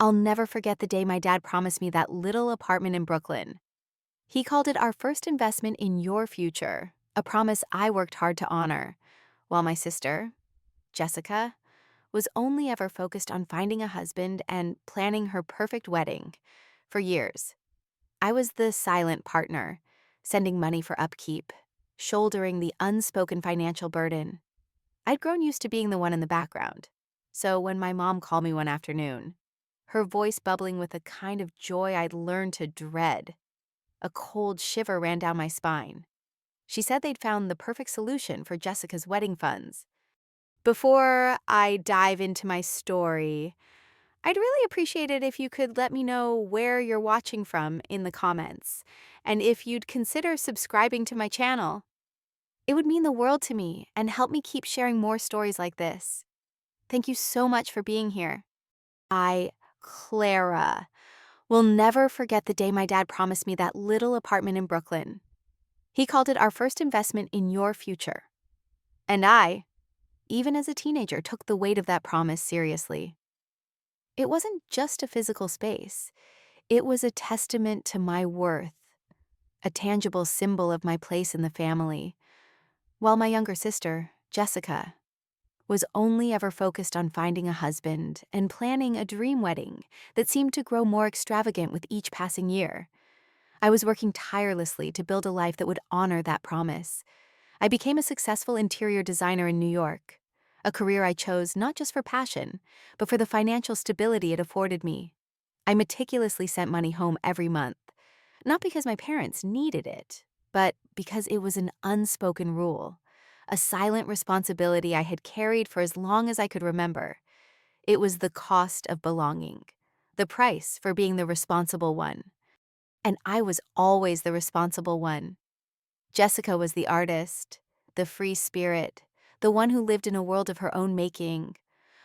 I'll never forget the day my dad promised me that little apartment in Brooklyn. He called it our first investment in your future, a promise I worked hard to honor, while my sister, Jessica, was only ever focused on finding a husband and planning her perfect wedding. For years, I was the silent partner, sending money for upkeep, shouldering the unspoken financial burden. I'd grown used to being the one in the background. So when my mom called me one afternoon, her voice bubbling with a kind of joy I'd learned to dread, a cold shiver ran down my spine. She said they'd found the perfect solution for Jessica's wedding funds. Before I dive into my story, I'd really appreciate it if you could let me know where you're watching from in the comments, and if you'd consider subscribing to my channel. It would mean the world to me and help me keep sharing more stories like this. Thank you so much for being here. Clara, will never forget the day my dad promised me that little apartment in Brooklyn. He called it our first investment in your future. And I, even as a teenager, took the weight of that promise seriously. It wasn't just a physical space. It was a testament to my worth, a tangible symbol of my place in the family, while my younger sister, Jessica, was only ever focused on finding a husband and planning a dream wedding that seemed to grow more extravagant with each passing year. I was working tirelessly to build a life that would honor that promise. I became a successful interior designer in New York, a career I chose not just for passion, but for the financial stability it afforded me. I meticulously sent money home every month, not because my parents needed it, but because it was an unspoken rule, a silent responsibility I had carried for as long as I could remember. It was the cost of belonging, the price for being the responsible one. And I was always the responsible one. Jessica was the artist, the free spirit, the one who lived in a world of her own making,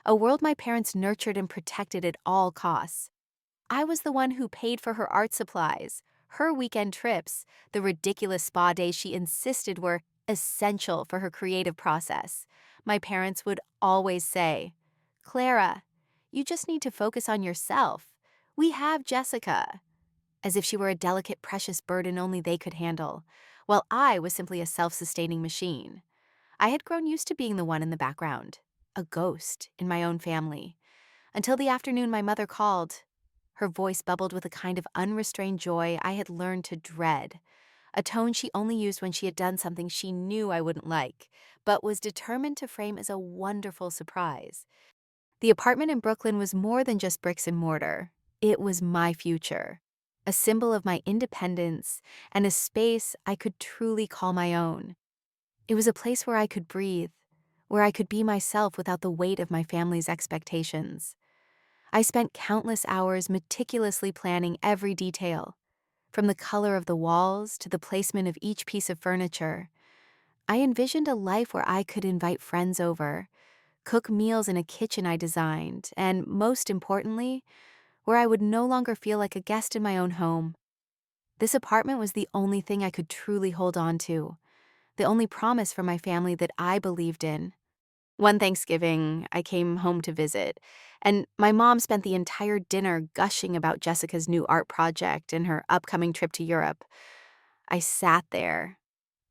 a world my parents nurtured and protected at all costs. I was the one who paid for her art supplies, her weekend trips, the ridiculous spa days she insisted were essential for her creative process. My parents would always say, "Clara, you just need to focus on yourself. We have Jessica," as if she were a delicate, precious burden only they could handle, while I was simply a self-sustaining machine. I had grown used to being the one in the background, a ghost in my own family, until the afternoon my mother called. Her voice bubbled with a kind of unrestrained joy I had learned to dread, a tone she only used when she had done something she knew I wouldn't like, but was determined to frame as a wonderful surprise. The apartment in Brooklyn was more than just bricks and mortar. It was my future, a symbol of my independence and a space I could truly call my own. It was a place where I could breathe, where I could be myself without the weight of my family's expectations. I spent countless hours meticulously planning every detail, from the color of the walls to the placement of each piece of furniture. I envisioned a life where I could invite friends over, cook meals in a kitchen I designed, and most importantly, where I would no longer feel like a guest in my own home. This apartment was the only thing I could truly hold on to, the only promise from my family that I believed in. One Thanksgiving, I came home to visit, and my mom spent the entire dinner gushing about Jessica's new art project and her upcoming trip to Europe. I sat there,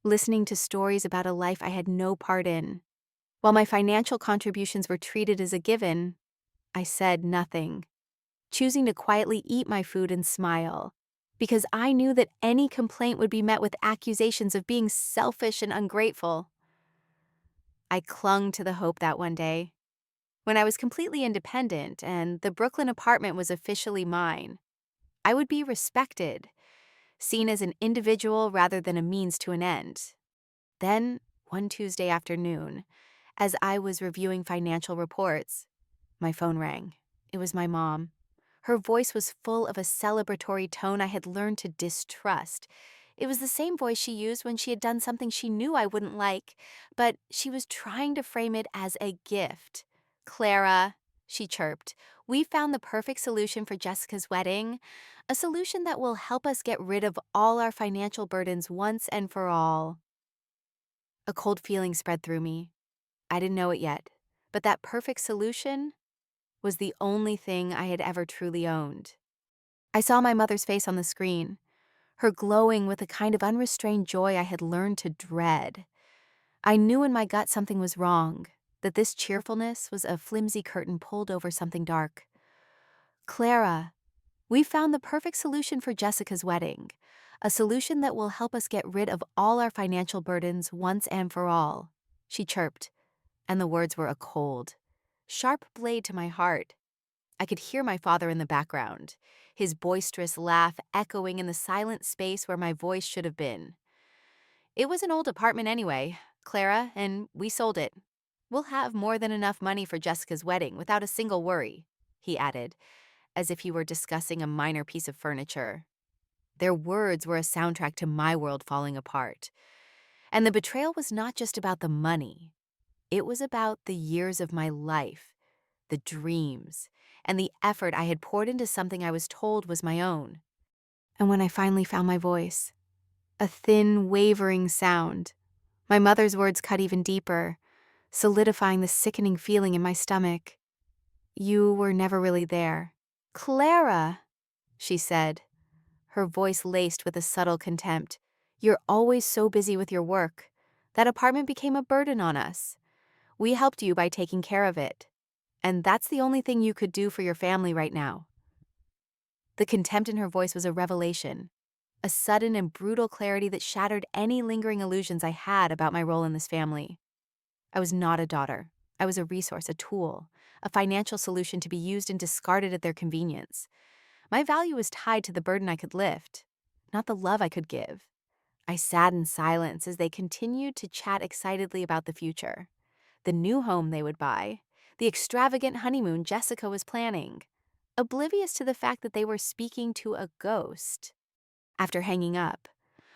listening to stories about a life I had no part in. While my financial contributions were treated as a given, I said nothing, choosing to quietly eat my food and smile, because I knew that any complaint would be met with accusations of being selfish and ungrateful. I clung to the hope that one day, when I was completely independent and the Brooklyn apartment was officially mine, I would be respected, seen as an individual rather than a means to an end. Then, one Tuesday afternoon, as I was reviewing financial reports, my phone rang. It was my mom. Her voice was full of a celebratory tone I had learned to distrust. It was the same voice she used when she had done something she knew I wouldn't like, but she was trying to frame it as a gift. "Clara," she chirped, "we found the perfect solution for Jessica's wedding, a solution that will help us get rid of all our financial burdens once and for all." A cold feeling spread through me. I didn't know it yet, but that perfect solution was the only thing I had ever truly owned. I saw my mother's face on the screen, her glowing with a kind of unrestrained joy I had learned to dread. I knew in my gut something was wrong, that this cheerfulness was a flimsy curtain pulled over something dark. "Clara, we found the perfect solution for Jessica's wedding, a solution that will help us get rid of all our financial burdens once and for all," she chirped, and the words were a cold, sharp blade to my heart. I could hear my father in the background, his boisterous laugh echoing in the silent space where my voice should have been. "It was an old apartment anyway, Clara, and we sold it. We'll have more than enough money for Jessica's wedding without a single worry," he added, as if he were discussing a minor piece of furniture. Their words were a soundtrack to my world falling apart. And the betrayal was not just about the money. It was about the years of my life, the dreams, and the effort I had poured into something I was told was my own. And when I finally found my voice, a thin, wavering sound, my mother's words cut even deeper, solidifying the sickening feeling in my stomach. "You were never really there." "Clara," she said, her voice laced with a subtle contempt. "You're always so busy with your work. That apartment became a burden on us. We helped you by taking care of it. And that's the only thing you could do for your family right now." The contempt in her voice was a revelation, a sudden and brutal clarity that shattered any lingering illusions I had about my role in this family. I was not a daughter. I was a resource, a tool, a financial solution to be used and discarded at their convenience. My value was tied to the burden I could lift, not the love I could give. I sat in silence as they continued to chat excitedly about the future, the new home they would buy, the extravagant honeymoon Jessica was planning, oblivious to the fact that they were speaking to a ghost. After hanging up,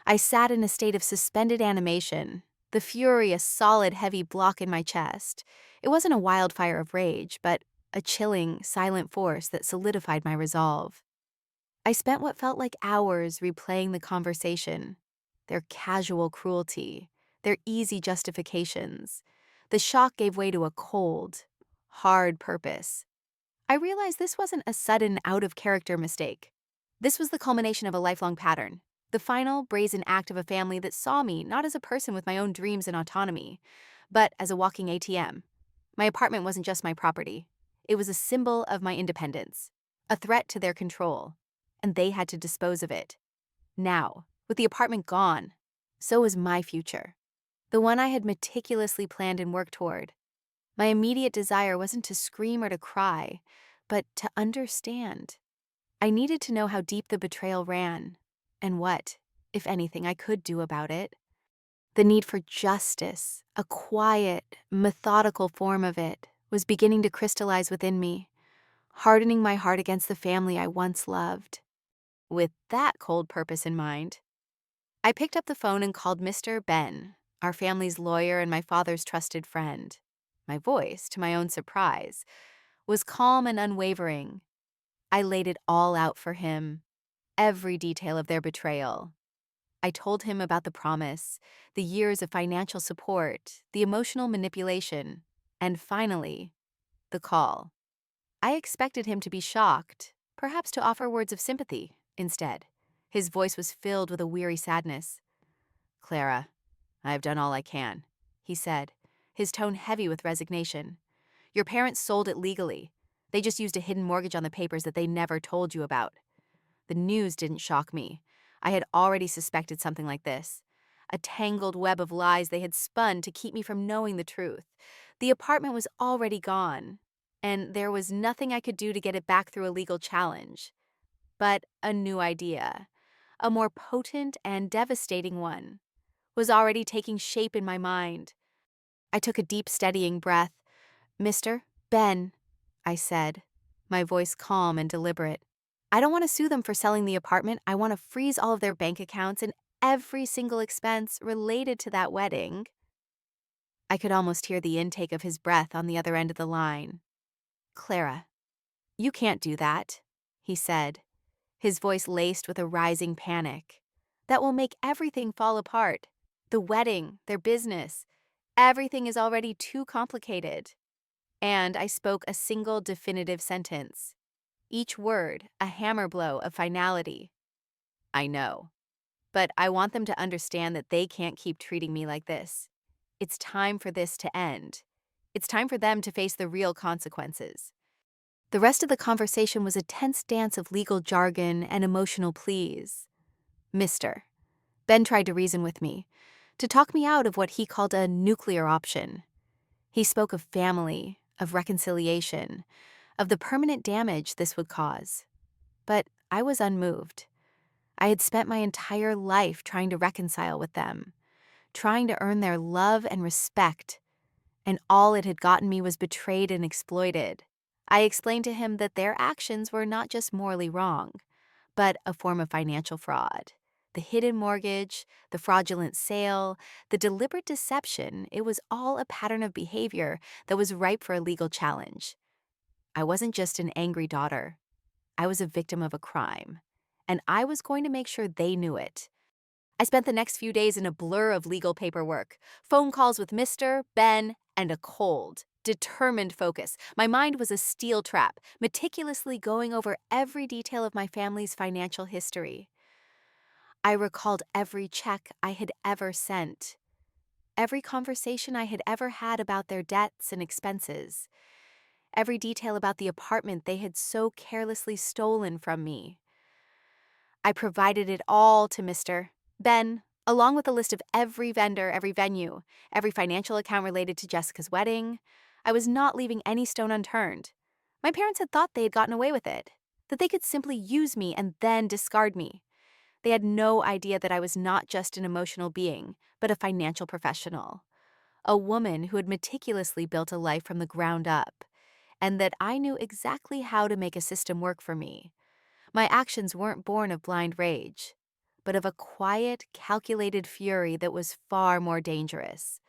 I sat in a state of suspended animation, the fury a solid, heavy block in my chest. It wasn't a wildfire of rage, but a chilling, silent force that solidified my resolve. I spent what felt like hours replaying the conversation, their casual cruelty, their easy justifications. The shock gave way to a cold, hard purpose. I realized this wasn't a sudden, out-of-character mistake. This was the culmination of a lifelong pattern, the final, brazen act of a family that saw me not as a person with my own dreams and autonomy, but as a walking ATM. My apartment wasn't just my property. It was a symbol of my independence, a threat to their control, and they had to dispose of it. Now, with the apartment gone, so was my future, the one I had meticulously planned and worked toward. My immediate desire wasn't to scream or to cry, but to understand. I needed to know how deep the betrayal ran, and what, if anything, I could do about it. The need for justice, a quiet, methodical form of it, was beginning to crystallize within me, hardening my heart against the family I once loved. With that cold purpose in mind, I picked up the phone and called Mr. Ben, our family's lawyer and my father's trusted friend. My voice, to my own surprise, was calm and unwavering. I laid it all out for him, every detail of their betrayal. I told him about the promise, the years of financial support, the emotional manipulation, and finally, the call. I expected him to be shocked, perhaps to offer words of sympathy. Instead, his voice was filled with a weary sadness. "Clara, I have done all I can," he said, his tone heavy with resignation. "Your parents sold it legally. They just used a hidden mortgage on the papers that they never told you about." The news didn't shock me. I had already suspected something like this. A tangled web of lies they had spun to keep me from knowing the truth. The apartment was already gone, and there was nothing I could do to get it back through a legal challenge. But a new idea, a more potent and devastating one, was already taking shape in my mind. I took a deep, steadying breath. "Mr. Ben," I said, my voice calm and deliberate. "I don't want to sue them for selling the apartment. I want to freeze all of their bank accounts and every single expense related to that wedding." I could almost hear the intake of his breath on the other end of the line. "Clara, you can't do that," he said, his voice laced with a rising panic. "That will make everything fall apart. The wedding, their business, everything is already too complicated." and I spoke a single definitive sentence. Each word a hammer blow of finality. I know. But I want them to understand that they can't keep treating me like this. It's time for this to end. It's time for them to face the real consequences. The rest of the conversation was a tense dance of legal jargon and emotional pleas. Mister. Ben tried to reason with me, to talk me out of what he called a nuclear option. He spoke of family, of reconciliation, of the permanent damage this would cause. But I was unmoved. I had spent my entire life trying to reconcile with them, trying to earn their love and respect, and all it had gotten me was betrayed and exploited. I explained to him that their actions were not just morally wrong, but a form of financial fraud. The hidden mortgage, the fraudulent sale, the deliberate deception, it was all a pattern of behavior that was ripe for a legal challenge. I wasn't just an angry daughter. I was a victim of a crime, and I was going to make sure they knew it. I spent the next few days in a blur of legal paperwork, phone calls with Mr., Ben, and a cold, determined focus. My mind was a steel trap, meticulously going over every detail of my family's financial history. I recalled every check I had ever sent, every conversation I had ever had about their debts and expenses, every detail about the apartment they had so carelessly stolen from me. I provided it all to Mr. Ben, along with a list of every vendor, every venue, every financial account related to Jessica's wedding. I was not leaving any stone unturned. My parents had thought they had gotten away with it, that they could simply use me and then discard me. They had no idea that I was not just an emotional being, but a financial professional, a woman who had meticulously built a life from the ground up, and that I knew exactly how to make a system work for me. My actions weren't born of blind rage, but of a quiet, calculated fury that was far more dangerous.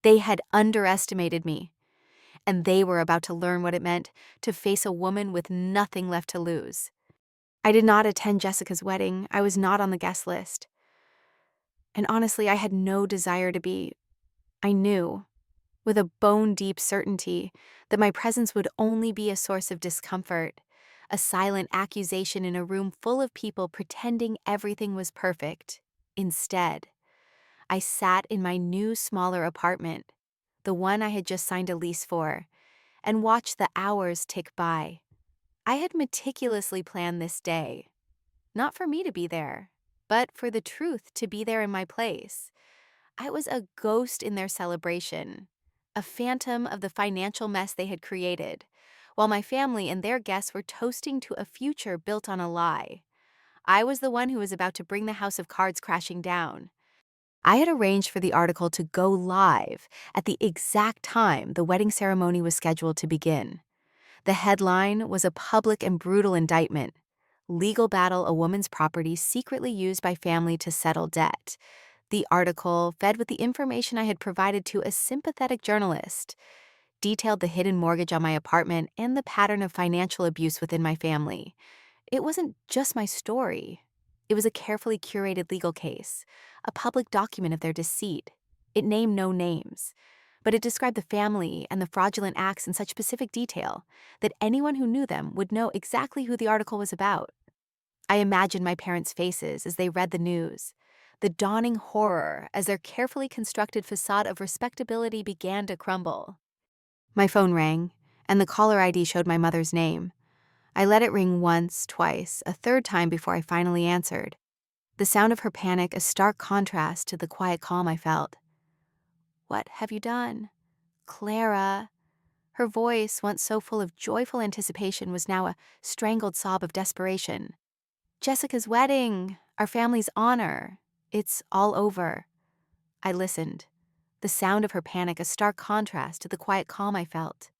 They had underestimated me, and they were about to learn what it meant to face a woman with nothing left to lose. I did not attend Jessica's wedding. I was not on the guest list. And honestly, I had no desire to be. I knew, with a bone-deep certainty, that my presence would only be a source of discomfort, a silent accusation in a room full of people pretending everything was perfect. Instead, I sat in my new, smaller apartment, the one I had just signed a lease for, and watched the hours tick by. I had meticulously planned this day, not for me to be there, but for the truth to be there in my place. I was a ghost in their celebration, a phantom of the financial mess they had created, while my family and their guests were toasting to a future built on a lie. I was the one who was about to bring the house of cards crashing down. I had arranged for the article to go live at the exact time the wedding ceremony was scheduled to begin. The headline was a public and brutal indictment: legal battle a woman's property secretly used by family to settle debt. The article, fed with the information I had provided to a sympathetic journalist, detailed the hidden mortgage on my apartment and the pattern of financial abuse within my family. It wasn't just my story. It was a carefully curated legal case, a public document of their deceit. It named no names, but it described the family and the fraudulent acts in such specific detail that anyone who knew them would know exactly who the article was about. I imagined my parents' faces as they read the news, the dawning horror as their carefully constructed facade of respectability began to crumble. My phone rang, and the caller ID showed my mother's name. I let it ring once, twice, a third time before I finally answered. The sound of her panic a stark contrast to the quiet calm I felt. "What have you done? Clara." Her voice, once so full of joyful anticipation, was now a strangled sob of desperation. "Jessica's wedding, our family's honor. It's all over." I listened, the sound of her panic a stark contrast to the quiet calm I felt.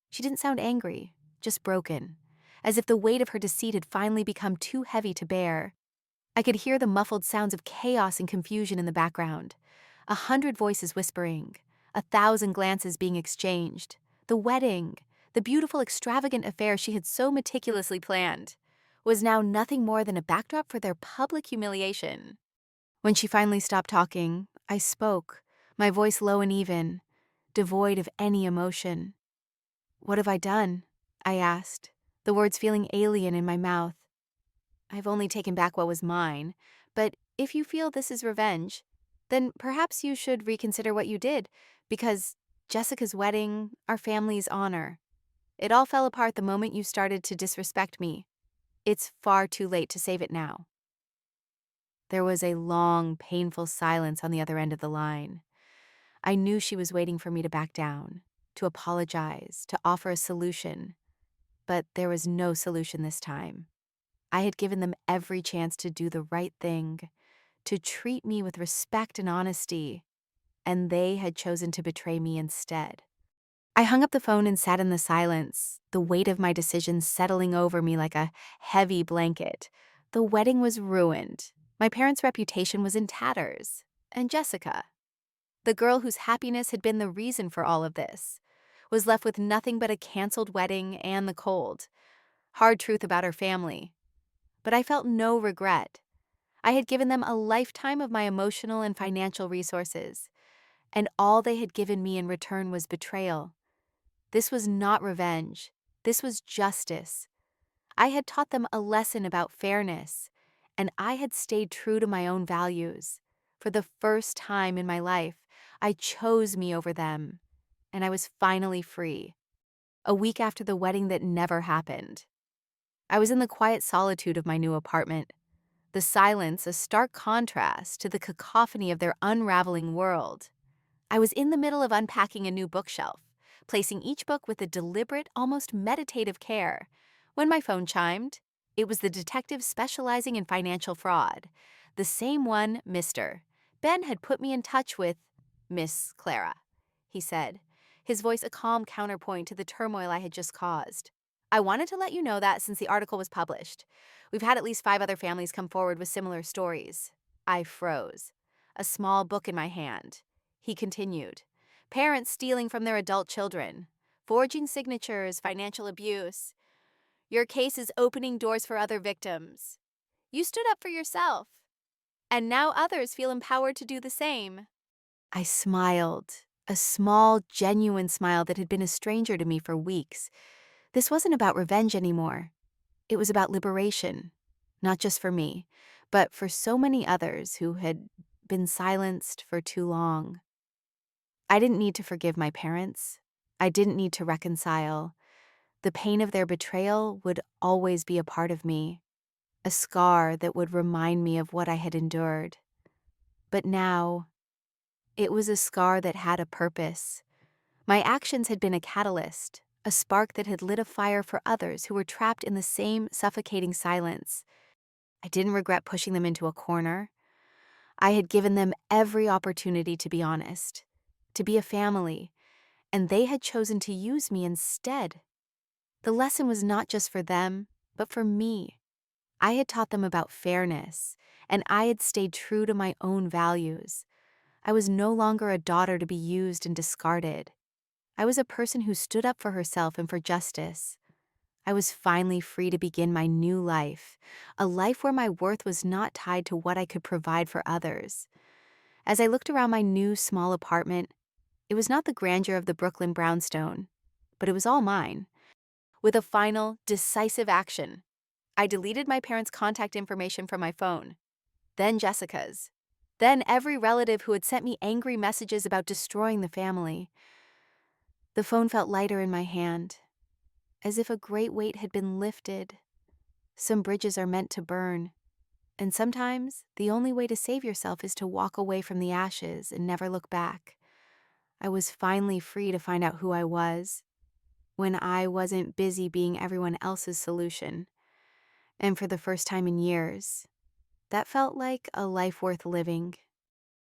She didn't sound angry, just broken, as if the weight of her deceit had finally become too heavy to bear. I could hear the muffled sounds of chaos and confusion in the background, 100 voices whispering, 1,000 glances being exchanged. The wedding, the beautiful, extravagant affair she had so meticulously planned, was now nothing more than a backdrop for their public humiliation. When she finally stopped talking, I spoke, my voice low and even, devoid of any emotion. What have I done? I asked, the words feeling alien in my mouth. I've only taken back what was mine, but if you feel this is revenge, then perhaps you should reconsider what you did, because Jessica's wedding, our family's honor, it all fell apart the moment you started to disrespect me. It's far too late to save it now. There was a long, painful silence on the other end of the line. I knew she was waiting for me to back down, to apologize, to offer a solution. But there was no solution this time. I had given them every chance to do the right thing, to treat me with respect and honesty, and they had chosen to betray me instead. I hung up the phone and sat in the silence, the weight of my decision settling over me like a heavy blanket. The wedding was ruined. My parents' reputation was in tatters. And Jessica, the girl whose happiness had been the reason for all of this, was left with nothing but a canceled wedding and the cold. Hard truth about her family. But I felt no regret. I had given them a lifetime of my emotional and financial resources, and all they had given me in return was betrayal. This was not revenge. This was justice. I had taught them a lesson about fairness, and I had stayed true to my own values. For the first time in my life, I chose me over them, and I was finally free. A week after the wedding that never happened. I was in the quiet solitude of my new apartment, the silence a stark contrast to the cacophony of their unraveling world. I was in the middle of unpacking a new bookshelf, placing each book with a deliberate, almost meditative care, when my phone chimed. It was the detective specializing in financial fraud, the same one Mr. Ben had put me in touch with. Miss Clara, he said, his voice a calm counterpoint to the turmoil I had just caused. I wanted to let you know that since the article was published, we've had at least 5 other families come forward with similar stories. I froze, a small book in my hand. He continued, parents stealing from their adult children, forging signatures, financial abuse. Your case is opening doors for other victims. You stood up for yourself, and now others feel empowered to do the same. I smiled, a small, genuine smile that had been a stranger to me for weeks. This wasn't about revenge anymore. It was about liberation, not just for me, but for so many others who had been silenced for too long. I didn't need to forgive my parents. I didn't need to reconcile. The pain of their betrayal would always be a part of me, a scar that would remind me of what I had endured. But now, it was a scar that had a purpose. My actions had been a catalyst, a spark that had lit a fire for others who were trapped in the same suffocating silence. I didn't regret pushing them into a corner. I had given them every opportunity to be honest, to be a family, and they had chosen to use me instead. The lesson was not just for them, but for me. I had taught them about fairness, and I had stayed true to my own values. I was no longer a daughter to be used and discarded. I was a person who stood up for herself and for justice. I was finally free to begin my new life, a life where my worth was not tied to what I could provide for others. As I looked around my new small apartment, it was not the grandeur of the Brooklyn brownstone, but it was all mine. With a final, decisive action, I deleted my parents' contact information from my phone, then Jessica's, then every relative who had sent me angry messages about destroying the family. The phone felt lighter in my hand, as if a great weight had been lifted. Some bridges are meant to burn, and sometimes the only way to save yourself is to walk away from the ashes and never look back. I was finally free to find out who I was, when I wasn't busy being everyone else's solution. And for the first time in years, that felt like a life worth living.